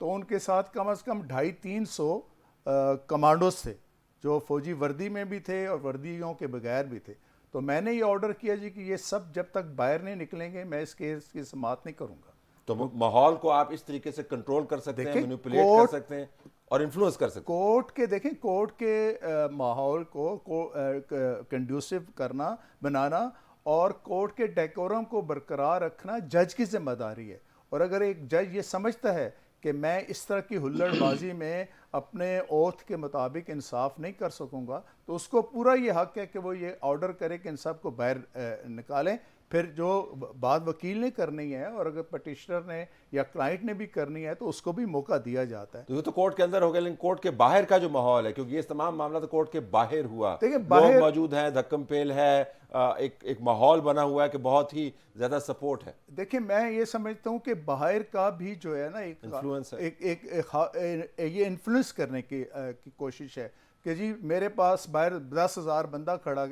تو ان کے ساتھ کم از کم 250-300 کمانڈوز تھے جو فوجی وردی میں بھی تھے اور وردیوں کے بغیر بھی تھے. تو میں نے یہ آرڈر کیا جی کہ یہ سب جب تک باہر نہیں نکلیں گے میں اس کیس کی سماعت نہیں کروں گا. تو ماحول کو آپ اس طریقے سے کنٹرول کر سکتے ہیں, مینیپولیٹ کر سکتے ہیں اور انفلوئنس کر سکتے ہیں. کورٹ کے دیکھیں, کورٹ کے ماحول کو کنڈیوسو کرنا, بنانا اور کورٹ کے ڈیکورم کو برقرار رکھنا جج کی ذمہ داری ہے. اور اگر ایک جج یہ سمجھتا ہے کہ میں اس طرح کی ہلڑ بازی میں اپنے اوتھ کے مطابق انصاف نہیں کر سکوں گا تو اس کو پورا یہ حق ہے کہ وہ یہ آرڈر کرے کہ ان سب کو باہر نکالیں. پھر جو بات وکیل نے کرنی ہے اور اگر پٹیشنر نے یا کلائنٹ نے بھی کرنی ہے تو اس کو بھی موقع دیا جاتا ہے. تو یہ تو کورٹ کے اندر ہو گیا, لیکن کورٹ کے باہر کا جو ماحول ہے, کیونکہ یہ تمام معاملہ تو کورٹ کے باہر ہوا, لوگ موجود ہیں, دھکم پیل ہے, ایک ماحول بنا ہوا ہے کہ بہت ہی زیادہ سپورٹ ہے. دیکھیں میں یہ سمجھتا ہوں کہ باہر کا بھی جو ہے نا ایک یہ انفلوئنس کرنے کی کوشش ہے کہ جی میرے پاس باہر 10,000 بندہ کھڑا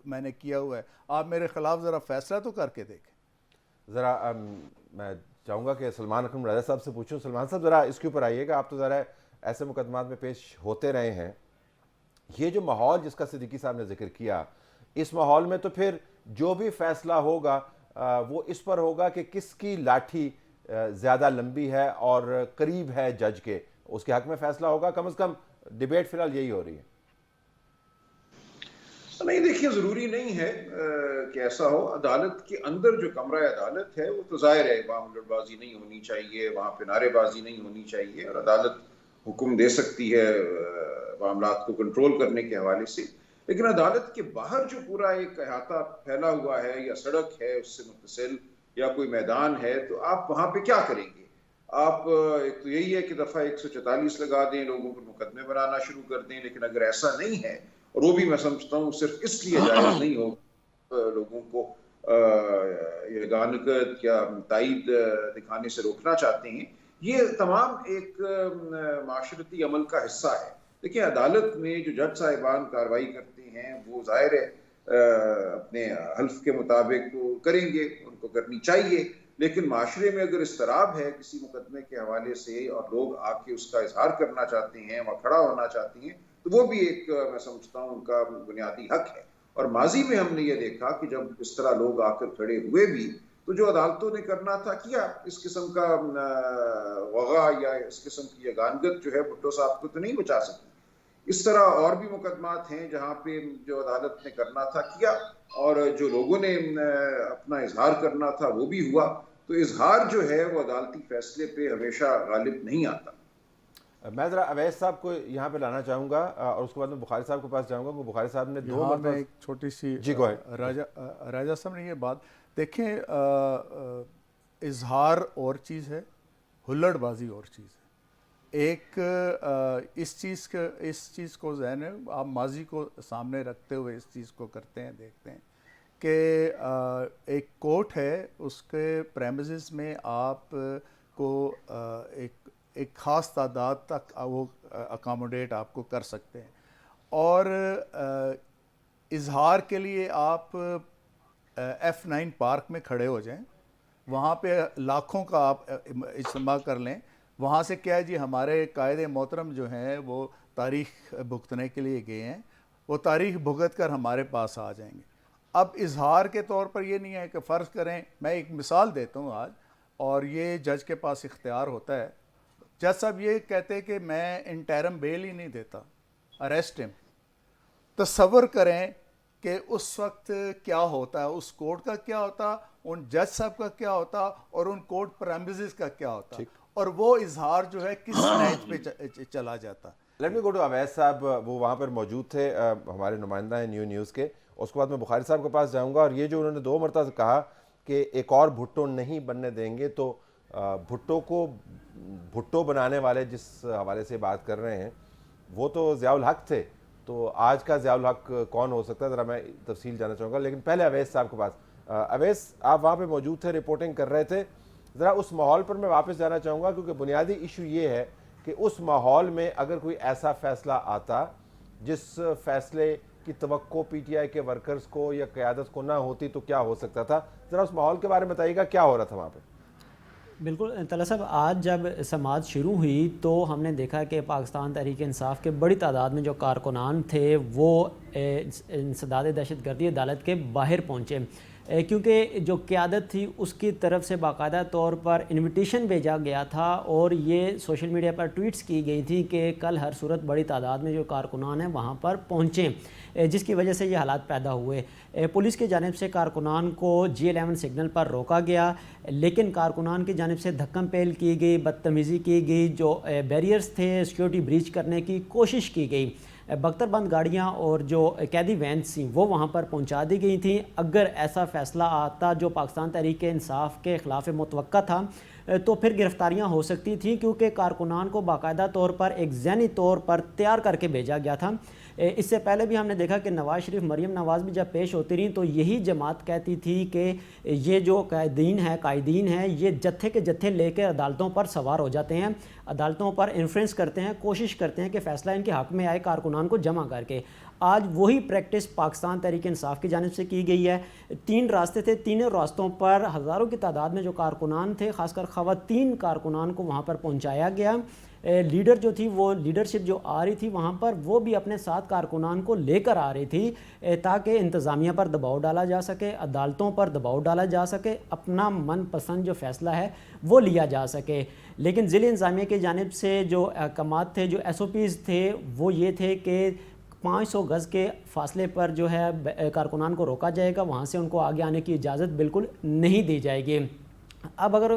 میں نے کیا ہوا ہے, آپ میرے خلاف ذرا فیصلہ تو کر کے دیکھیں. ذرا میں چاہوں گا کہ سلمان اکرم راجہ صاحب سے پوچھوں. سلمان صاحب ذرا اس کے اوپر آئیے گا, آپ تو ذرا ایسے مقدمات میں پیش ہوتے رہے ہیں. یہ جو ماحول جس کا صدیقی صاحب نے ذکر کیا, اس ماحول میں تو پھر جو بھی فیصلہ ہوگا وہ اس پر ہوگا کہ کس کی لاٹھی زیادہ لمبی ہے اور قریب ہے جج کے, اس کے حق میں فیصلہ ہوگا. کم از کم ڈیبیٹ فی الحال یہی ہو رہی ہے. نہیں دیکھیے, ضروری نہیں ہے کہ ایسا ہو. عدالت کے اندر جو کمرہ عدالت ہے وہ تو ظاہر ہے وہاں ہلڑ بازی نہیں ہونی چاہیے, وہاں پہ نعرے بازی نہیں ہونی چاہیے, اور عدالت حکم دے سکتی ہے معاملات کو کنٹرول کرنے کے حوالے سے. لیکن عدالت کے باہر جو پورا ایک احاطہ پھیلا ہوا ہے, یا سڑک ہے اس سے متصل, یا کوئی میدان ہے, تو آپ وہاں پہ کیا کریں گے؟ آپ ایک تو یہی ہے کہ دفعہ 144 لگا دیں, لوگوں پر مقدمے بنانا شروع کر دیں. لیکن اگر ایسا نہیں ہے, اور وہ بھی میں سمجھتا ہوں صرف اس لیے جائز نہیں ہو لوگوں کو یہ گانگت یا تائید دکھانے سے روکنا چاہتے ہیں, یہ تمام ایک معاشرتی عمل کا حصہ ہے. دیکھیں عدالت میں جو جج صاحبان کارروائی کرتے ہیں وہ ظاہر ہے اپنے حلف کے مطابق کریں گے, ان کو کرنی چاہیے. لیکن معاشرے میں اگر اضطراب ہے کسی مقدمے کے حوالے سے اور لوگ آ کے اس کا اظہار کرنا چاہتے ہیں, وہاں کھڑا ہونا چاہتے ہیں, تو وہ بھی ایک میں سمجھتا ہوں ان کا بنیادی حق ہے. اور ماضی میں ہم نے یہ دیکھا کہ جب اس طرح لوگ آ کر کھڑے ہوئے بھی تو جو عدالتوں نے کرنا تھا کیا. اس قسم کا وغا یا اس قسم کی یہ گانگت جو ہے بھٹو صاحب کو تو نہیں بچا سکی. اس طرح اور بھی مقدمات ہیں جہاں پہ جو عدالت نے کرنا تھا کیا, اور جو لوگوں نے اپنا اظہار کرنا تھا وہ بھی ہوا. تو اظہار جو ہے وہ عدالتی فیصلے پہ ہمیشہ غالب نہیں آتا. میں ذرا اویس صاحب کو یہاں پہ لانا چاہوں گا اور اس کے بعد میں بخاری صاحب کے پاس جاؤں گا. وہ بخاری صاحب نے دو مرتبہ ایک چھوٹی سی راجہ صاحب نے یہ بات دیکھیں, اظہار اور چیز ہے, ہلڑ بازی اور چیز ہے. ایک اس چیز کو ذہن میں آپ ماضی کو سامنے رکھتے ہوئے اس چیز کو کرتے ہیں, دیکھتے ہیں کہ ایک کورٹ ہے, اس کے پریمیسز میں آپ کو ایک خاص تعداد تک وہ اکاموڈیٹ آپ کو کر سکتے ہیں. اور اظہار کے لیے آپ F9 پارک میں کھڑے ہو جائیں, وہاں پہ لاکھوں کا آپ اجتماع کر لیں. وہاں سے کیا ہے جی, ہمارے قائد محترم جو ہیں وہ تاریخ بھگتنے کے لیے گئے ہیں, وہ تاریخ بھگت کر ہمارے پاس آ جائیں گے. اب اظہار کے طور پر یہ نہیں ہے کہ فرض کریں, میں ایک مثال دیتا ہوں آج, اور یہ جج کے پاس اختیار ہوتا ہے. جج صاحب یہ کہتے ہیں کہ میں انٹرم بیل ہی نہیں دیتا, اریسٹ ہم. تصور کریں کہ اس وقت کیا ہوتا ہے, اس کورٹ کا کیا ہوتا, ان جج صاحب کا کیا ہوتا, اور ان کورٹ پریمیسز کا کیا ہوتا, اور وہ اظہار جو ہے کس نیچ پہ چلا جاتا. Let me go to Owais صاحب, وہ وہاں پر موجود تھے, ہمارے نمائندہ ہیں نیوز کے. اس کے بعد میں بخاری صاحب کے پاس جاؤں گا. اور یہ جو انہوں نے دو مرتبہ کہا کہ ایک اور بھٹو نہیں بننے دیں گے, تو بھٹو کو بھٹو بنانے والے جس حوالے سے بات کر رہے ہیں وہ تو ضیاء الحق تھے, تو آج کا ضیاء الحق کون ہو سکتا ہے, ذرا میں تفصیل جاننا چاہوں گا. لیکن پہلے اویس صاحب کے پاس. اویس, آپ وہاں پہ موجود تھے, رپورٹنگ کر رہے تھے, ذرا اس ماحول پر میں واپس جانا چاہوں گا, کیونکہ بنیادی ایشو یہ ہے کہ اس ماحول میں اگر کوئی ایسا فیصلہ آتا جس فیصلے کی توقع پی ٹی آئی کے ورکرز کو یا قیادت کو نہ ہوتی تو کیا ہو سکتا تھا. ذرا اس ماحول کے بارے میں بتائیے گا, کیا ہو رہا تھا وہاں پہ. بالکل طلعت صاحب، آج جب سماعت شروع ہوئی تو ہم نے دیکھا کہ پاکستان تحریک انصاف کے بڑی تعداد میں جو کارکنان تھے وہ انسداد دہشت گردی عدالت کے باہر پہنچے، کیونکہ جو قیادت تھی اس کی طرف سے باقاعدہ طور پر انویٹیشن بھیجا گیا تھا اور یہ سوشل میڈیا پر ٹویٹس کی گئی تھی کہ کل ہر صورت بڑی تعداد میں جو کارکنان ہیں وہاں پر پہنچیں، جس کی وجہ سے یہ حالات پیدا ہوئے۔ پولیس کی جانب سے کارکنان کو G11 سگنل پر روکا گیا، لیکن کارکنان کی جانب سے دھکم پیل کی گئی، بدتمیزی کی گئی، جو بیریئرز تھے سیکیورٹی بریچ کرنے کی کوشش کی گئی۔ بختر بند گاڑیاں اور جو قیدی وینس تھیں وہ وہاں پر پہنچا دی گئی تھیں۔ اگر ایسا فیصلہ آتا جو پاکستان تحریک انصاف کے خلاف متوقع تھا تو پھر گرفتاریاں ہو سکتی تھیں، کیونکہ کارکنان کو باقاعدہ طور پر ایک ذہنی طور پر تیار کر کے بھیجا گیا تھا۔ اس سے پہلے بھی ہم نے دیکھا کہ نواز شریف، مریم نواز بھی جب پیش ہوتی رہیں تو یہی جماعت کہتی تھی کہ یہ جو قائدین ہیں یہ جتھے کے جتھے لے کے عدالتوں پر سوار ہو جاتے ہیں، عدالتوں پر انفلوئنس کرتے ہیں، کوشش کرتے ہیں کہ فیصلہ ان کے حق میں آئے کارکنان کو جمع کر کے۔ آج وہی پریکٹس پاکستان تحریک انصاف کی جانب سے کی گئی ہے۔ 3 راستے تھے، تینوں راستوں پر ہزاروں کی تعداد میں جو کارکنان تھے، خاص کر خواتین کارکنان کو وہاں پر پہنچایا گیا۔ لیڈر جو تھی، وہ لیڈرشپ جو آ رہی تھی وہاں پر، وہ بھی اپنے ساتھ کارکنان کو لے کر آ رہی تھی تاکہ انتظامیہ پر دباؤ ڈالا جا سکے، عدالتوں پر دباؤ ڈالا جا سکے، اپنا من پسند جو فیصلہ ہے وہ لیا جا سکے۔ لیکن ضلع انتظامیہ کی جانب سے جو احکامات تھے، جو SOPs تھے، وہ یہ تھے کہ 500 گز کے فاصلے پر جو ہے کارکنان کو روکا جائے گا، وہاں سے ان کو آگے آنے کی اجازت بالکل نہیں دی جائے گی۔ اب اگر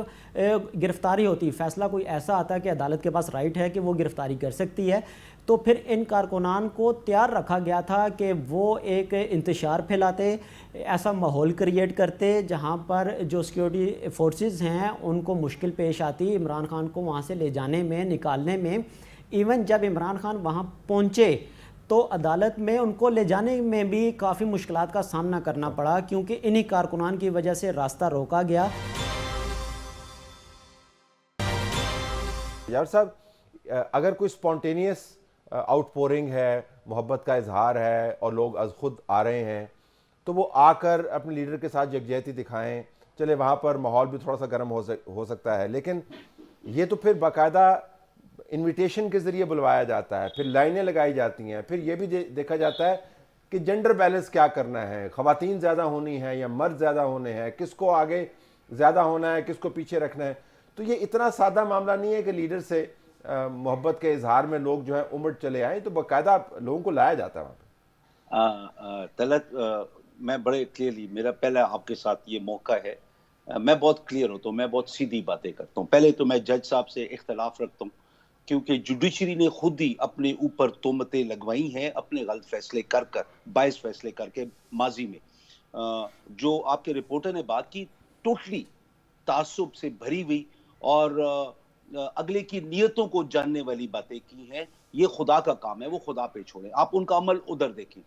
گرفتاری ہوتی، فیصلہ کوئی ایسا آتا کہ عدالت کے پاس رائٹ ہے کہ وہ گرفتاری کر سکتی ہے، تو پھر ان کارکنان کو تیار رکھا گیا تھا کہ وہ ایک انتشار پھیلاتے، ایسا ماحول کریٹ کرتے جہاں پر جو سیکیورٹی فورسز ہیں ان کو مشکل پیش آتی عمران خان کو وہاں سے لے جانے میں، نکالنے میں۔ ایون جب عمران خان وہاں پہنچے تو عدالت میں ان کو لے جانے میں بھی کافی مشکلات کا سامنا کرنا پڑا، کیونکہ انہی کارکنان کی وجہ سے راستہ روکا گیا۔ یار صاحب، اگر کوئی سپونٹینیس آؤٹ پورنگ ہے، محبت کا اظہار ہے اور لوگ از خود آ رہے ہیں تو وہ آ کر اپنے لیڈر کے ساتھ یکجہتی دکھائیں، چلے وہاں پر ماحول بھی تھوڑا سا گرم ہو سکتا ہے، لیکن یہ تو پھر باقاعدہ انویٹیشن کے ذریعے بلوایا جاتا ہے، پھر لائنیں لگائی جاتی ہیں، پھر یہ بھی دیکھا جاتا ہے کہ جنڈر بیلنس کیا کرنا ہے، خواتین زیادہ ہونی ہے یا مرد زیادہ ہونے ہیں، کس کو آگے زیادہ ہونا ہے، کس کو پیچھے رکھنا ہے۔ تو یہ اتنا سادہ معاملہ نہیں ہے کہ لیڈر سے محبت کے اظہار میں لوگ جو ہیں امٹ چلے آئیں، تو باقاعدہ لوگوں کو لایا جاتا ہے وہاں پہ۔ طلعت، میں بڑے کلیئرلی، میرا پہلا آپ کے ساتھ یہ موقع ہے، میں بہت کلیئر ہوتا ہوں، میں بہت سیدھی باتیں کرتا ہوں۔ پہلے تو میں جج صاحب سے اختلاف رکھتا ہوں، کیونکہ جوڈیشری نے خود ہی اپنے اوپر تہمتیں لگوائی ہیں اپنے غلط فیصلے کر باعث فیصلے کر کے ماضی میں۔ جو آپ کے رپورٹر نے بات کی ٹوٹلی تعصب سے بھری ہوئی اور اگلے کی نیتوں کو جاننے والی باتیں کی ہیں، یہ خدا کا کام ہے، وہ خدا پہ چھوڑیں، آپ ان کا عمل ادھر دیکھیں۔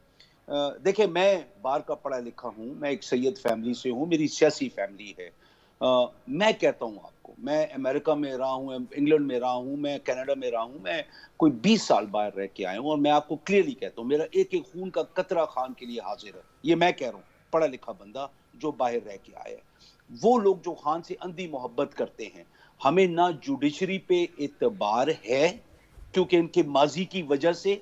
دیکھیں، میں باہر کا پڑھا لکھا ہوں، میں ایک سید فیملی سے ہوں، میری سیاسی فیملی ہے۔ میں کہتا ہوں آپ کو، میں امریکہ میں رہا ہوں، انگلینڈ میں رہا ہوں، میں کینیڈا میں رہا ہوں، میں کوئی 20 سال باہر رہ کے آیا ہوں، اور میں آپ کو کلیئرلی کہتا ہوں میرا ایک ایک خون کا قطرہ خان کے لیے حاضر ہے۔ یہ میں کہہ رہا ہوں، پڑھا لکھا بندہ جو باہر رہ کے آیا ہے۔ وہ لوگ جو خان سے اندھی محبت کرتے ہیں، ہمیں نہ جوڈیشری پہ اعتبار ہے، کیونکہ ان کے ماضی کی وجہ سے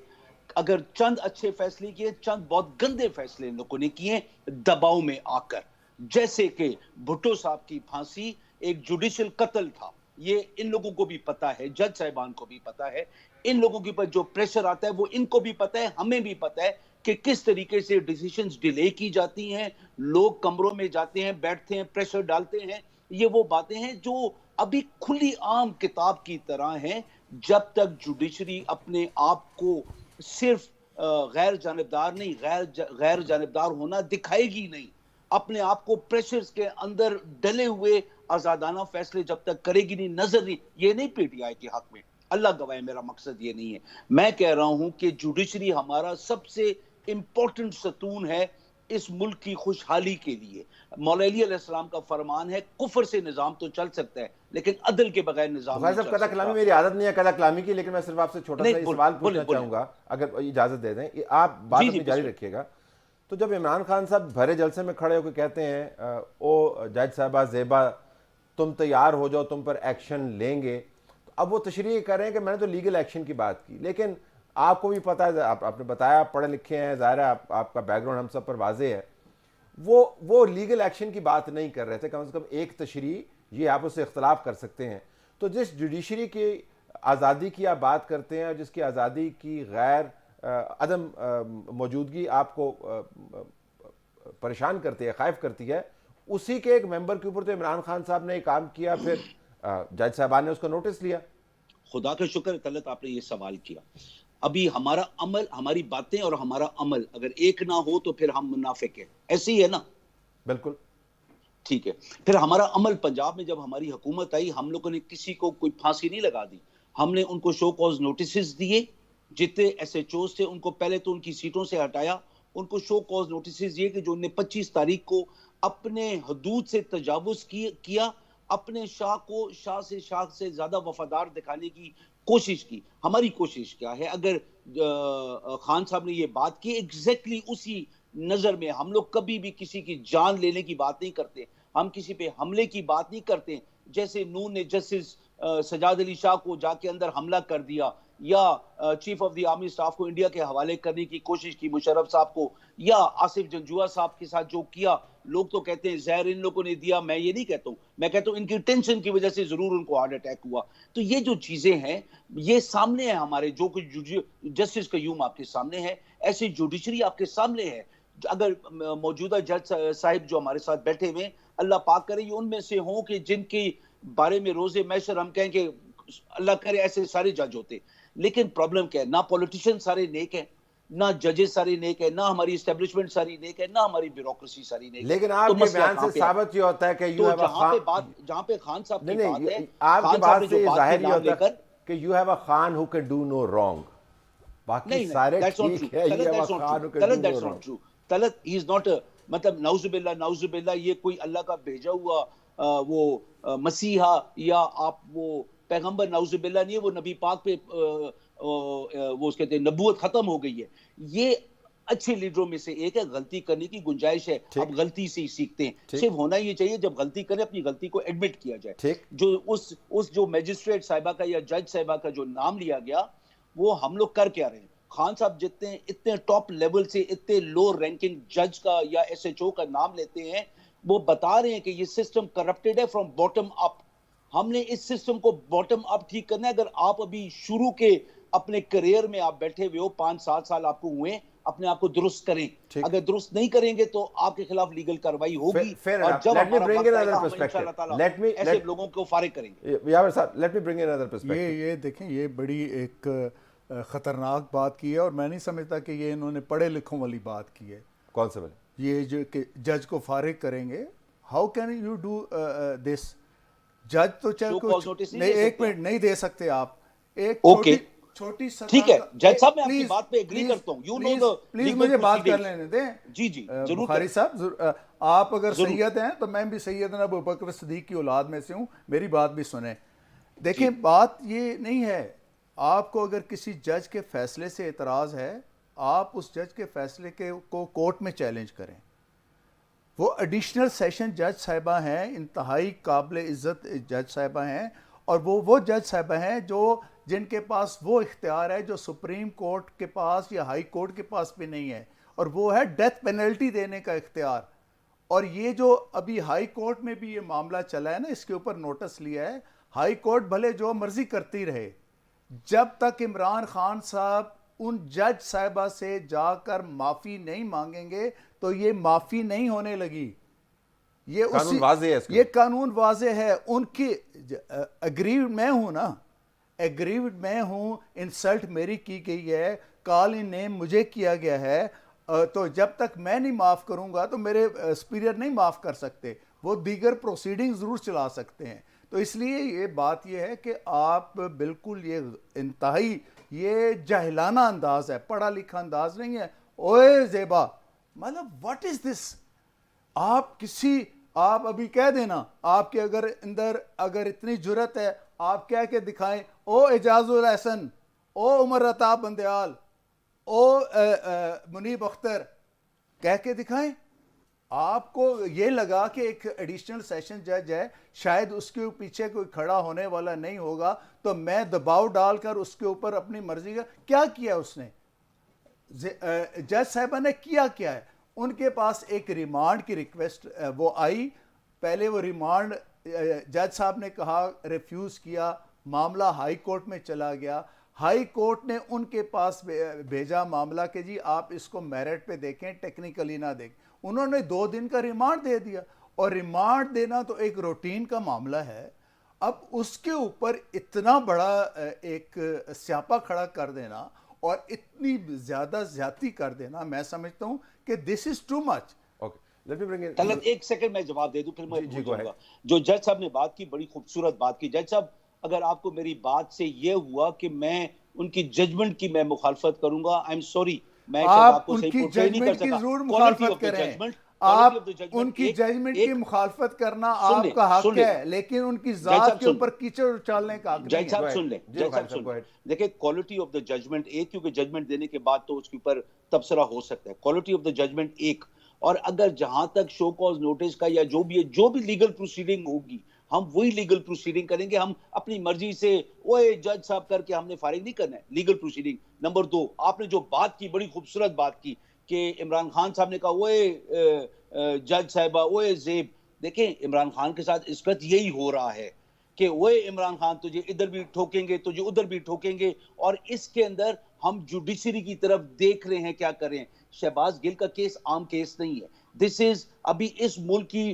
اگر چند اچھے فیصلے کیے، چند بہت گندے فیصلے ان لوگوں نے کیے دباؤ میں آ کر، جیسے کہ بھٹو صاحب کی پھانسی ایک جوڈیشل قتل تھا۔ یہ ان لوگوں کو بھی پتا ہے، جج صاحبان کو بھی پتا ہے، ان لوگوں کے اوپر جو پریشر آتا ہے وہ ان کو بھی پتا ہے، ہمیں بھی پتا ہے کہ کس طریقے سے ڈیسیشنز ڈیلے کی جاتی ہیں، لوگ کمروں میں جاتے ہیں، بیٹھتے ہیں، پریشر ڈالتے ہیں۔ یہ وہ باتیں ہیں جو ابھی کھلی عام کتاب کی طرح ہیں۔ جب تک جوڈیشری اپنے آپ کو صرف غیر جانبدار نہیں، غیر جانبدار ہونا دکھائے گی نہیں، اپنے آپ کو پریشرز کے اندر ڈلے ہوئے آزادانہ فیصلے جب تک کرے گی نہیں، نظر نہیں، یہ نہیں PTI کے حق میں، اللہ گواہ میرا مقصد یہ نہیں ہے۔ میں کہہ رہا ہوں کہ جوڈیشری ہمارا سب سے امپورٹنٹ ستون ہے اس ملک کی خوشحالی کے لیے۔ مولا علی علیہ السلام کا فرمان ہے، کفر سے نظام تو چل سکتا ہے لیکن عدل کے بغیر نظام نہیں چل سکتا۔ قضا کلامی میری عادت نہیں ہے قضا کلامی کی، لیکن میں صرف آپ سے چھوٹا سا سوال پوچھنا چاہوں گا، اگر اجازت دے دیں، آپ بات اپنی جاری رکھیے گا۔ تو جب عمران خان صاحب بھرے جلسے میں کھڑے ہو کے کہتے ہیں او جج صاحبہ زیبا تم تیار ہو جاؤ، تم پر ایکشن لیں گے. اب وہ تشریح کر رہے ہیں کہ میں نے تو لیگل ایکشن کی بات کی، لیکن آپ کو بھی پتہ ہے، آپ نے بتایا آپ پڑھے لکھے ہیں، ظاہر ہے آپ کا بیک گراؤنڈ ہم سب پر واضح ہے. وہ لیگل ایکشن کی بات نہیں کر رہے تھے، کم از کم ایک تشریح، یہ آپ اس سے اختلاف کر سکتے ہیں. تو جس جوڈیشری کی آزادی کی آپ بات کرتے ہیں اور جس کی آزادی کی غیر عدم موجودگی آپ کو پریشان کرتی ہے، خائف کرتی ہے، اسی کے ایک ممبر کے اوپر تو عمران خان صاحب نے کام کیا، پھر جج صاحبان نے اس کا نوٹس لیا. خدا کا شکر طلعت آپ نے یہ سوال کیا. ابھی ہمارا عمل، ہماری باتیں اور ہمارا عمل اگر ایک نہ ہو تو پھر ہم منافق ہیں، ایسے ہی ہے نا؟ بالکل ٹھیک ہے. پھر ہمارا عمل پنجاب میں جب ہماری حکومت آئی، ہم لوگوں نے کسی کو کوئی پھانسی نہیں لگا دی، ہم نے ان کو شو کاز نوٹسز دیے، جتنے ایس ایچ اوز تھے ان کو پہلے تو ان کی سیٹوں سے ہٹایا، ان کو شو کاز نوٹسز یہ کہ جو انہیں 25 تاریخ کو اپنے حدود سے تجاوز کیا، اپنے شاہ سے زیادہ وفادار دکھانے کی کوشش کی. ہماری کوشش کیا ہے؟ اگر خان صاحب نے یہ بات کی ایگزیکٹلی اسی نظر میں، ہم لوگ کبھی بھی کسی کی جان لینے کی بات نہیں کرتے، ہم کسی پہ حملے کی بات نہیں کرتے. جیسے نون نے جسٹس سجاد علی شاہ کو جا کے اندر حملہ کر دیا، یا chief of the army staff کو انڈیا کے حوالے کرنے کی کوشش کی مشرف صاحب کو، یا آصف جنجوعہ صاحب کے ساتھ جو کیا. لوگ تو کہتے ہیں زہر ان لوگوں نے دیا، میں یہ نہیں کہتا ہوں، میں کہتا ہوں ان کی ٹینشن کی وجہ سے ضرور ان کو ہارٹ اٹیک ہوا. تو یہ جو چیزیں ہیں یہ سامنے ہے ہمارے، جو کچھ جسٹس قیوم آپ کے سامنے ہے، ایسی جوڈیشری آپ کے سامنے ہے. اگر موجودہ جج صاحب جو ہمارے ساتھ بیٹھے ہوئے، اللہ پاک کرے یہ ان میں سے ہوں کہ جن کے بارے میں روز محشر ہم کہیں کہ اللہ کرے ایسے سارے جج ہوتے. لیکن پرابلم کیا ہے؟ نہ پولیٹیشین سارے نیک ہیں، نہ ججز ساری نیک ہے، نہ ہماری اسٹیبلشمنٹ ساری نیک ہے، نہ ہماری بیوروکریسی ساری نیک ہے. لیکن آپ کے بیان سے ثابت یہ ہوتا ہے کہ تو جہاں پہ خان صاحب کی بات ہے، آپ کی بات سے یہ ظاہر یہ ہوتا ہے کہ you have a Khan who can do no wrong. باقی سارے ٹھیک ہے، you have a Khan who can do no wrong. Talat he is not مطلب نعوذ باللہ یہ کوئی اللہ کا بھیجا ہوا وہ مسیحا یا آپ وہ پیغمبر نعوذ باللہ نہیں ہے. وہ نبی پاک پہ وہ اس کہتے ہیں نبوت ختم ہو گئی ہے. یہ اچھے لیڈروں میں سے ایک ہے، غلطی کرنے کی گنجائش ہے، اب غلطی سے ہی سیکھتے ہیں. صرف ہونا یہ چاہیے جب غلطی کرے اپنی غلطی کو ایڈمٹ کیا جائے. جو اس جو میجسٹریٹ صاحبہ کا یا جج صاحبہ کا جو نام لیا گیا، وہ ہم لوگ کر کیا رہے ہیں؟ خان صاحب جتنے اتنے ٹاپ لیول سے اتنے لو رینکنگ جج کا یا ایس ایچ او کا نام لیتے ہیں، وہ بتا رہے ہیں کہ یہ سسٹم کرپٹڈ ہے فرام باٹم اپ. ہم نے اس سسٹم کو باٹم اپ ٹھیک کرنا ہے. اگر آپ ابھی شروع کے اپنے کریئر میں آپ بیٹھے ہوئے ہو، 5-7 سال آپ کو ہوئے، اپنے آپ کو درست کریں. اگر درست نہیں کریں گے تو آپ کے خلاف لیگل کاروائی ہوگی، اور جب ہمارا وقت آئے گا ہم انشاءاللہ تعالی ایسے لوگوں کو فارغ کریں گے. یہ دیکھیں، یہ بڑی ایک خطرناک بات کی ہے، اور میں نہیں سمجھتا کہ یہ انہوں نے پڑھے لکھوں والی بات کی ہے. کون سے بولے؟ یہ جو کہ جج کو فارغ کریں گے، how can you do this? جج تو چاہے کچھ ایک منٹ نہیں دے سکتے آپ. ایک چھوٹی سزا. ٹھیک ہے جج صاحب، میں آپ کی بات پہ ایگری کرتا ہوں. پلیز مجھے بات کر لینے دیں. جی ضرور. بخاری صاحب، آپ اگر سید ہیں تو میں بھی سیدنا ابو بکر صدیق کی اولاد میں سے ہوں، میری بات بھی سنیں. دیکھیں، بات یہ نہیں ہے، آپ کو اگر کسی جج کے فیصلے سے اعتراض ہے، آپ اس جج کے فیصلے کو کورٹ میں چیلنج کریں. وہ ایڈیشنل سیشن جج صاحبہ ہیں، انتہائی قابل عزت جج صاحبہ ہیں، اور وہ جج صاحبہ ہیں جن کے پاس وہ اختیار ہے جو سپریم کورٹ کے پاس یا ہائی کورٹ کے پاس بھی نہیں ہے، اور وہ ہے ڈیتھ پینلٹی دینے کا اختیار. اور یہ جو ابھی ہائی کورٹ میں بھی یہ معاملہ چلا ہے نا، اس کے اوپر نوٹس لیا ہے. ہائی کورٹ بھلے جو مرضی کرتی رہے، جب تک عمران خان صاحب ان جج صاحبہ سے جا کر معافی نہیں مانگیں گے تو یہ معافی نہیں ہونے لگی. یہ قانون واضح ہے. ان کی اگریوڈ میں ہوں نا، اگریوڈ میں ہوں، انسلٹ میری کی گئی ہے، کال ان نیم مجھے کیا گیا ہے، تو جب تک میں نہیں معاف کروں گا تو میرے سپیریئر نہیں معاف کر سکتے. وہ دیگر پروسیڈنگ ضرور چلا سکتے ہیں. تو اس لیے یہ بات یہ ہے کہ آپ بالکل یہ انتہائی یہ جاہلانہ انداز ہے، پڑھا لکھا انداز نہیں ہے. اوے زیبا، مطلب واٹ از دس؟ آپ ابھی کہہ دینا، آپ کے اگر اتنی جرت ہے، آپ کہہ کے دکھائیں، او اعجاز الحسن، او عمر رتاب بندیال، او منیب اختر، کہہ کے دکھائیں. آپ کو یہ لگا کہ ایک ایڈیشنل سیشن جج ہے, شاید اس کے پیچھے کوئی کھڑا ہونے والا نہیں ہوگا, تو میں دباؤ ڈال کر اس کے اوپر اپنی مرضی کا کیا کیا اس نے, جج صاحبہ نے کیا ہے. ان کے پاس ایک ریمانڈ کی ریکویسٹ وہ آئی, پہلے وہ ریمانڈ جج صاحب نے کہا, ریفیوز کیا, معاملہ ہائی کورٹ میں چلا گیا. ہائی کورٹ نے ان کے پاس بھیجا معاملہ کہ جی آپ اس کو میرٹ پہ دیکھیں, ٹیکنیکلی نہ دیکھیں. انہوں نے 2 دن کا ریمانڈ دے دیا, اور ریمانڈ دینا تو ایک روٹین کا معاملہ ہے. اب اس کے اوپر اتنا بڑا ایک سیاپا کھڑا کر دینا اور اتنی زیادہ زیادتی کر دینا, میں سمجھتا ہوں کہ دس از ٹو مچ. طلعت ایک سیکنڈ میں جواب دے دوں پھر میں پوچھوں گا. جو جج صاحب نے بات کی بڑی خوبصورت بات کی. جج صاحب اگر آپ کو میری بات سے یہ ہوا کہ میں ان کی ججمنٹ کی میں مخالفت کروں گا, آئی ایم سوری, میں آپ کو صحیح پورٹری نہیں کر سکا. آپ ضرور مخالفت کریں, آپ ان کی ججمنٹ کی مخالفت کرنا آپ کا حق ہے, لیکن ان کی ذات کے اوپر کیچڑ اچھالنے کا حق نہیں ہے. جج صاحب سن لیں, جج صاحب سن لیں, دیکھیں کوالٹی آف دا ججمنٹ ایک, کیونکہ ججمنٹ دینے کے بعد تو اس کے اوپر تبصرہ ہو سکتا ہے. کوالٹی آف دا ججمنٹ ایک, اور اگر جہاں تک شو کاز نوٹس کا یا جو بھی ہے, جو بھی لیگل پروسیڈنگ ہوگی ہم وہی لیگل پروسیڈنگ کریں گے. ہم اپنی مرضی سے اوے جج صاحب کر کے ہم نے فارغ نہیں کرنا ہے. Legal proceeding. نمبر 2, آپ نے جو بات کی بڑی خوبصورت بات کی کہ عمران خان صاحب نے کہا اوے جج صاحبہ, اوے زیب. دیکھیں عمران خان کے ساتھ اس وقت یہی ہو رہا ہے کہ اوے عمران خان تجھے ادھر بھی ٹھوکیں گے, تجھے ادھر بھی ٹھوکیں گے, اور اس کے اندر ہم جوڈیشری کی طرف دیکھ رہے ہیں کیا کریں. شہباز گل کا کیس عام کیس نہیں ہے. دس از ابھی اس ملک کی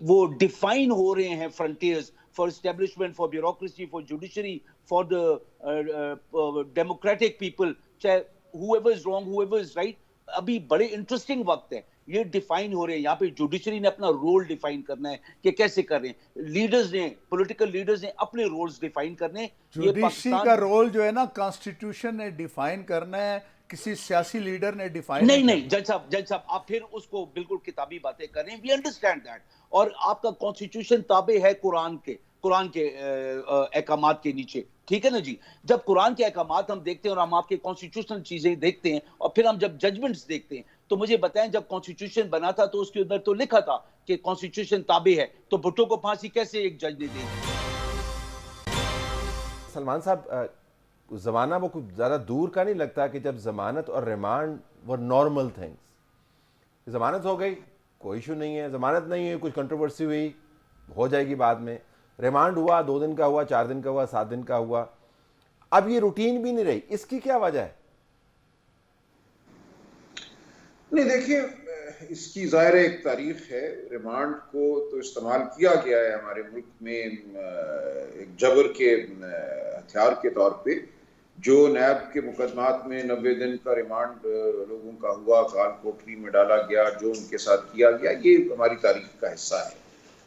وہ ڈیفائن ہو رہے ہیں frontiers for establishment, for bureaucracy, for judiciary, for the democratic people, چاہے whoever is wrong, whoever is right. ابھی بڑے انٹرسٹنگ وقت ہے, یہ ڈیفائن ہو رہے ہیں. یہاں پہ جوڈیشری نے اپنا رول ڈیفائن کرنا ہے کہ کیسے کر رہے ہیں. لیڈرز نے, پولیٹیکل لیڈرز نے اپنے رولز ڈیفائن کرنے. جوڈیشری کا رول جو ہے نا کانسٹیٹیوشن نے ڈیفائن کرنا ہے, کسی سیاسی لیڈر نے ڈیفائن نہیں. جج صاحب آپ پھر اس کو بالکل کتابی باتیں کریں. We understand that. اور آپ کا کانسٹیٹیوشن تابع ہے قرآن کے احکامات کے نیچے, ٹھیک ہے نا جی. جب قرآن کے احکامات ہم دیکھتے ہیں اور ہم آپ کے کانسٹیٹیوشنل چیزیں دیکھتے ہیں, اور پھر ہم جب ججمنٹس دیکھتے ہیں, تو مجھے بتائیں جب کانسٹیٹیوشن بنا تھا تو اس کے اندر تو لکھا تھا کہ کانسٹیٹیوشن تابع ہے, تو بھٹو کو پھانسی کیسے ایک جج نے دی؟ سلمان صاحب زمانہ وہ کچھ زیادہ دور کا نہیں لگتا کہ جب ضمانت اور ریمانڈ وہ نارمل تھنگس. ضمانت ہو گئی, کوئی ایشو نہیں ہے. ضمانت نہیں ہے, کچھ کنٹروورسی ہوئی, ہو جائے گی بعد میں. ریمانڈ ہوا, 2 دن کا ہوا, 4 دن کا ہوا, 7 دن کا ہوا. اب یہ روٹین بھی نہیں رہی, اس کی کیا وجہ ہے؟ نہیں دیکھیے, اس کی ظاہر ایک تاریخ ہے. ریمانڈ کو تو استعمال کیا گیا ہے ہمارے ملک میں ایک جبر کے ہتھیار کے طور پہ. جو نیب کے مقدمات میں 90 دن کا ریمانڈ لوگوں کا ہوا, کال کوٹری میں ڈالا گیا, جو ان کے ساتھ کیا گیا, یہ ہماری تاریخ کا حصہ ہے.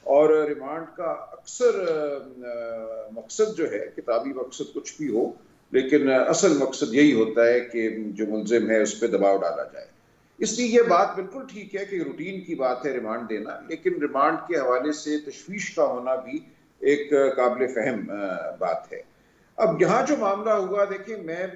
اور ریمانڈ کا اکثر مقصد جو ہے, کتابی مقصد کچھ بھی ہو, لیکن اصل مقصد یہی ہوتا ہے کہ جو ملزم ہے اس پہ دباؤ ڈالا جائے. اس لیے یہ بات بالکل ٹھیک ہے کہ روٹین کی بات ہے ریمانڈ دینا, لیکن ریمانڈ کے حوالے سے تشویش کا ہونا بھی ایک قابل فہم بات ہے. اب یہاں جو معاملہ ہوا, دیکھیں میں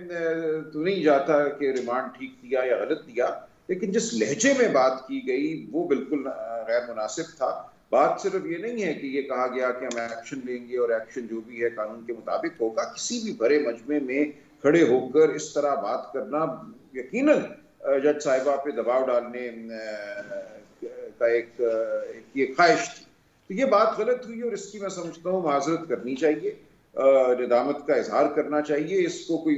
تو نہیں جاتا کہ ریمانڈ ٹھیک دیا یا غلط دیا, لیکن جس لہجے میں بات کی گئی وہ بالکل غیر مناسب تھا. بات صرف یہ نہیں ہے کہ یہ کہا گیا کہ ہم ایکشن لیں گے اور ایکشن جو بھی ہے قانون کے مطابق ہوگا. کسی بھی بڑے مجمع میں کھڑے ہو کر اس طرح بات کرنا یقیناً جج صاحبہ پہ دباؤ ڈالنے کا ایک خواہش تھی. تو یہ بات غلط ہوئی اور اس کی میں سمجھتا ہوں معذرت کرنی چاہیے, ندامت کا اظہار کرنا چاہیے. اس کو کوئی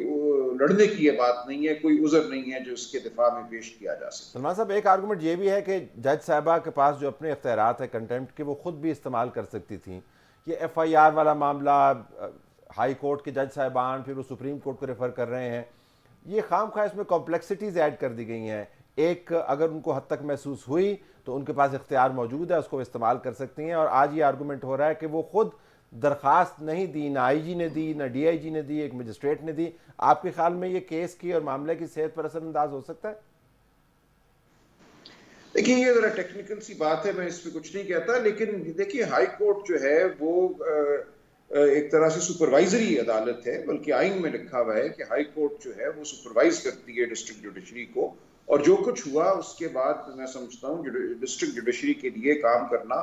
لڑنے کی یہ بات نہیں ہے, کوئی عذر نہیں ہے جو اس کے دفاع میں پیش کیا جا سکتا. سلمان صاحب ایک آرگومنٹ یہ بھی ہے کہ جج صاحبہ کے پاس جو اپنے اختیارات ہیں کنٹیمپٹ کے, وہ خود بھی استعمال کر سکتی تھیں. یہ ایف آئی آر والا معاملہ, ہائی کورٹ کے جج صاحبان پھر وہ سپریم کورٹ کو ریفر کر رہے ہیں, یہ خام خواہ اس میں کمپلیکسٹیز ایڈ کر دی گئی ہیں. ایک اگر ان کو حد تک محسوس ہوئی تو ان کے پاس اختیار موجود ہے, اس کو استعمال کر سکتی ہیں. اور آج یہ آرگومنٹ ہو رہا ہے کہ وہ خود درخواست نہیں دی, نہ آئی جی نے دی, نہ ڈی آئی جی نے دی, ایک مجسٹریٹ نے دی. آپ کے خیال میں یہ کیس کی اور معاملے کی صحت پر اثر انداز ہو سکتا ہے؟ دیکھیے یہ ذرا ٹیکنیکل سی بات ہے, میں اس پہ کچھ نہیں کہتا, لیکن دیکھیے ہائی کورٹ جو ہے وہ ایک طرح سے سپروائزری عدالت ہے, بلکہ آئین میں لکھا ہوا ہے کہ ہائی کورٹ جو ہے وہ سپروائز کرتی ہے ڈسٹرکٹ جوڈیشری کو, اور جو کچھ ہوا اس کے بعد میں سمجھتا ہوں ڈسٹرکٹ جوڈیشری کے لیے کام کرنا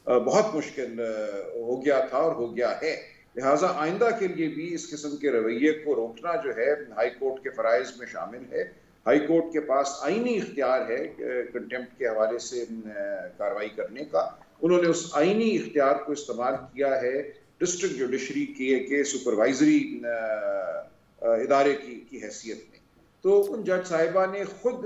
بہت مشکل ہو گیا تھا اور ہو گیا ہے. لہٰذا آئندہ کے لیے بھی اس قسم کے رویے کو روکنا جو ہے ہائی کورٹ کے فرائض میں شامل ہے. ہائی کورٹ کے پاس آئینی اختیار ہے کنٹمپٹ کے حوالے سے کارروائی کرنے کا. انہوں نے اس آئینی اختیار کو استعمال کیا ہے ڈسٹرکٹ جوڈیشری کے سپروائزری ادارے کی حیثیت میں. تو ان جج صاحبہ نے خود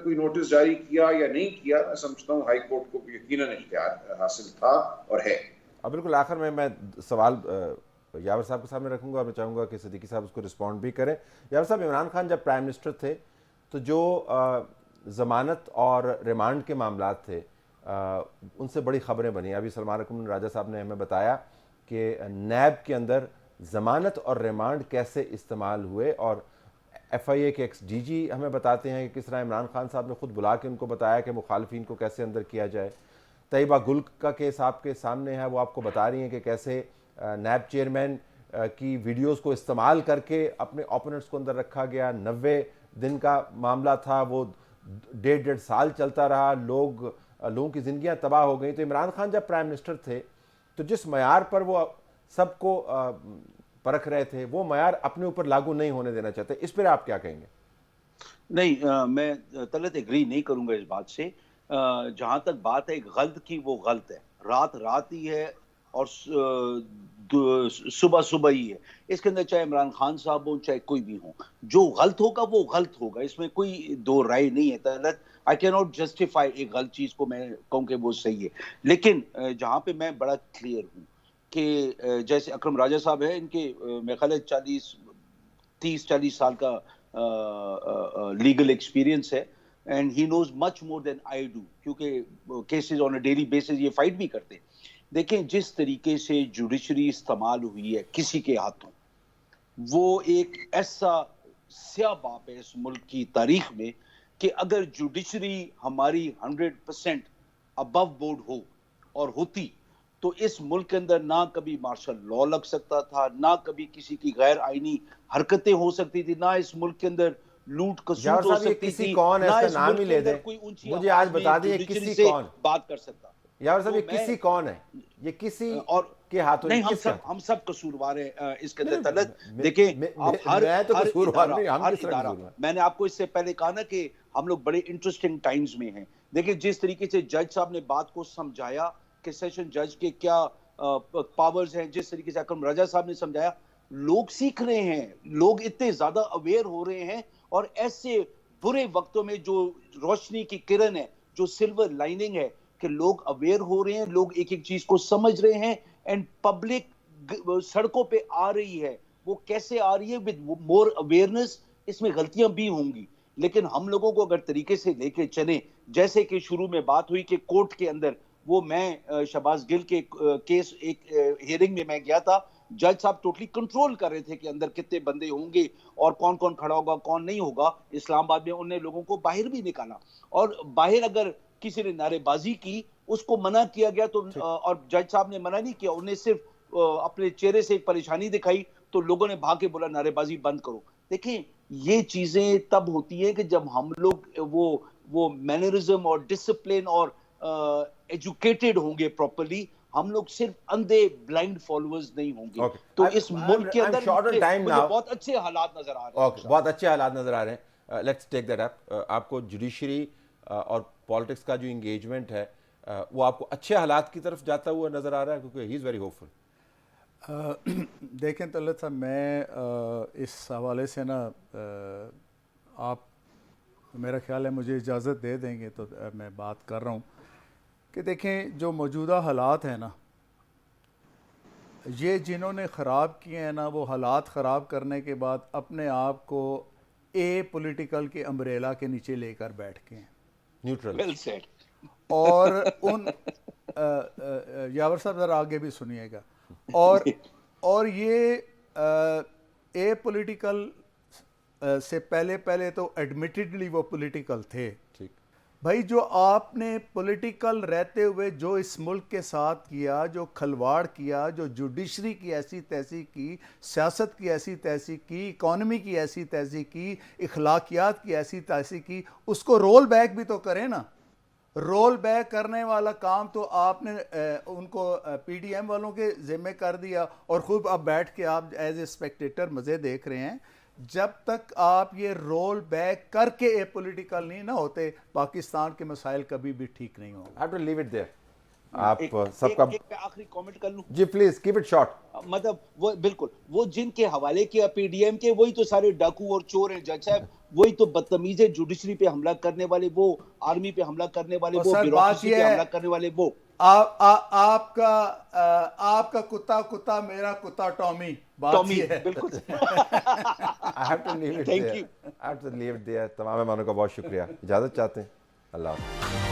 کوئی نوٹس جاری کیا یا نہیں کیا، میں سمجھتا ہوں ہائی کورٹ کو یقیناً اختیار حاصل تھا اور ہے. اب بالکل آخر میں سوال یاور صاحب کے سامنے رکھوں گا اور میں چاہوں گا کہ صدیقی صاحب اس کو رسپونڈ بھی کریں. یاور صاحب، عمران خان جب پرائم منسٹر تھے تو جو ضمانت اور ریمانڈ کے معاملات تھے ان سے بڑی خبریں بنی. ابھی سلمان اکرم راجہ صاحب نے ہمیں بتایا کہ نیب کے اندر ضمانت اور ریمانڈ کیسے استعمال ہوئے، اور ایف آئی اے کے ایکس ڈی جی ہمیں بتاتے ہیں کہ کس طرح عمران خان صاحب نے خود بلا کے ان کو بتایا کہ مخالفین کو کیسے اندر کیا جائے. طیبہ گل کا کیس آپ کے سامنے ہے، وہ آپ کو بتا رہی ہیں کہ کیسے نیب چیئرمین کی ویڈیوز کو استعمال کر کے اپنے اوپوننٹس کو اندر رکھا گیا. 90 دن کا معاملہ تھا، وہ 1.5 سال چلتا رہا، لوگوں کی زندگیاں تباہ ہو گئیں. تو عمران خان جب پرائم منسٹر تھے تو جس معیار پر وہ سب کو پرکھ رہے تھے وہ معیار اپنے اوپر لاگو نہیں ہونے دینا چاہتے. اس پر آپ کیا کہیں گے؟ نہیں، میں طلعت ایگری نہیں کروں گا اس بات سے. جہاں تک بات ہے غلط کی، وہ غلط ہے. رات ہی ہے اور صبح ہی ہے. اس کے اندر چاہے عمران خان صاحب ہوں چاہے کوئی بھی ہوں، جو غلط ہوگا وہ غلط ہوگا، اس میں کوئی دو رائے نہیں ہے. طلعت آئی کی ناٹ جسٹیفائی ایک غلط چیز کو میں کہوں کہ وہ صحیح ہے. لیکن جہاں پہ میں بڑا کلیئر ہوں کہ جیسے اکرم راجہ صاحب ہے، ان کے میرے خیال ہے 30-40 سال کا لیگل ایکسپیرینس ہے، and he knows much more than I do, کیونکہ cases on a daily basis یہ فائٹ بھی کرتے. دیکھیں جس طریقے سے جوڈیشری استعمال ہوئی ہے کسی کے ہاتھوں، وہ ایک ایسا سیاہ باپ ہے اس ملک کی تاریخ میں کہ اگر جوڈیشری ہماری 100% ابو بورڈ ہو اور ہوتی تو اس ملک کے اندر نہ کبھی مارشل لا لگ سکتا تھا، نہ کبھی کسی کی غیر آئینی حرکتیں ہو سکتی تھی، نہ اس ملک کے اندر لوٹ کسوٹ ہو سکتی تھی، نہ اس ملک کے اندر کوئی اونچی آواز میں جوڈیشری سے بات کر سکتا. یاور صاحب، یہ کسی کون ہے؟ یہ کسی کے ہاتھوں نہیں، ہم سب قصوروار ہیں اس کے اندر. طلعت دیکھیں، ہر ادارہ، میں نے آپ کو اس سے پہلے کہا نا کہ ہم لوگ بڑے انٹرسٹنگ ٹائمز میں ہیں. دیکھیں جس طریقے سے جج صاحب نے بات کو سمجھایا کہ سیشن جج کے کیا پاورز ہیں، جس طریقے سے اکرم راجہ صاحب نے سمجھایا، لوگ سیکھ رہے ہیں، لوگ اتنے زیادہ اویئر ہو رہے ہیں. اور ایسے برے وقتوں میں جو روشنی کی کرن ہے، جو سلور لائننگ ہے، کہ لوگ اویئر ہو رہے ہیں، لوگ ایک ایک چیز کو سمجھ رہے ہیں، اینڈ پبلک سڑکوں پہ آ رہی ہے. وہ کیسے آ رہی ہے؟ With more awareness. اس میں غلطیاں بھی ہوں گی، لیکن ہم لوگوں کو اگر طریقے سے لے کے چلیں، جیسے کہ شروع میں بات ہوئی کہ کورٹ کے اندر وہ میں شہباز گل کے کیس ایک ہیئرنگ میں میں گیا تھا، جج صاحب ٹوٹلی کنٹرول کر رہے تھے کہ اندر کتنے بندے ہوں گے اور کون کون کھڑا ہوگا کون نہیں ہوگا. اسلام آباد میں انہوں نے لوگوں کو باہر بھی نکالا، اور باہر اگر کسی نے نعرے بازی کی اس کو منع کیا گیا تو، اور جج صاحب نے منع نہیں کیا، انہیں صرف اپنے چہرے سے ایک پریشانی دکھائی تو لوگوں نے بھاگ کے بولا نعرے بازی بند کرو. دیکھیں یہ چیزیں تب ہوتی ہیں کہ جب ہم لوگ وہ مینرزم اور ڈسپلن اور ایجوکیٹڈ ہوں گے پراپرلی. ہم لوگ صرف اندھے بلائنڈ فالوورز نہیں ہوں گے. تو اس ملک کے اندر مجھے بہت اچھے حالات نظر آ رہے ہیں. بہت اچھے حالات نظر آ رہے ہیں. Let's take that up. آپ کو جوڈیشری اور پالیٹکس کا جو انگیجمنٹ ہے وہ آپ کو اچھے حالات کی طرف جاتا ہوا نظر آ رہا ہے؟ کیونکہ ہی از ویری ہوپ فل. دیکھیں طلعت صاحب، میں اس حوالے سے نا، آپ میرا خیال ہے مجھے اجازت دے دیں گے تو میں بات کر رہا ہوں کہ دیکھیں جو موجودہ حالات ہیں نا، یہ جنہوں نے خراب کیے ہیں نا، وہ حالات خراب کرنے کے بعد اپنے آپ کو پولیٹیکل کے امبریلا کے نیچے لے کر بیٹھ کے ہیں، نیوٹرل. اور ان یاور صاحب ذرا آگے بھی سنیے گا، اور یہ پولیٹیکل سے پہلے تو ایڈمیٹڈلی وہ پولیٹیکل تھے، بھائی جو آپ نے پولیٹیکل رہتے ہوئے جو اس ملک کے ساتھ کیا، جو کھلواڑ کیا، جو جوڈیشری کی ایسی تیسی کی، سیاست کی ایسی تیسی کی، اکانومی کی ایسی تیسی کی، اخلاقیات کی ایسی تیسی کی، اس کو رول بیک بھی تو کریں نا. رول بیک کرنے والا کام تو آپ نے ان کو پی ڈی ایم والوں کے ذمہ کر دیا اور خوب اب بیٹھ کے آپ ایز اے اسپیکٹیٹر مزے دیکھ رہے ہیں. جب تک آپ یہ رول بیک کر کے پولیٹیکل نہیں نہ ہوتے پاکستان کے مسائل کبھی بھی ٹھیک نہیں ہوں گے. I have to leave it there. آپ سب کا ایک آخری کامنٹ کر لوں. جی پلیز کیپ اٹ شارٹ. مطلب وہ بالکل وہ جن کے حوالے کیا پی ڈی ایم کے وہی تو سارے ڈاکو اور چور ہیں جج صاحب, وہی تو بدتمیز ہے, جوڈیشری پہ حملہ کرنے والے وہ, آرمی پہ حملہ کرنے والے وہ, بیوروکریسی پہ حملہ کرنے والے وہ. آپ کا کتا میرا کتا ٹامی ٹامی بالکل. I have to leave it there. I have to leave it there. تمام مہمانوں کا بہت شکریہ. اجازت چاہتے ہیں. اللہ حافظ.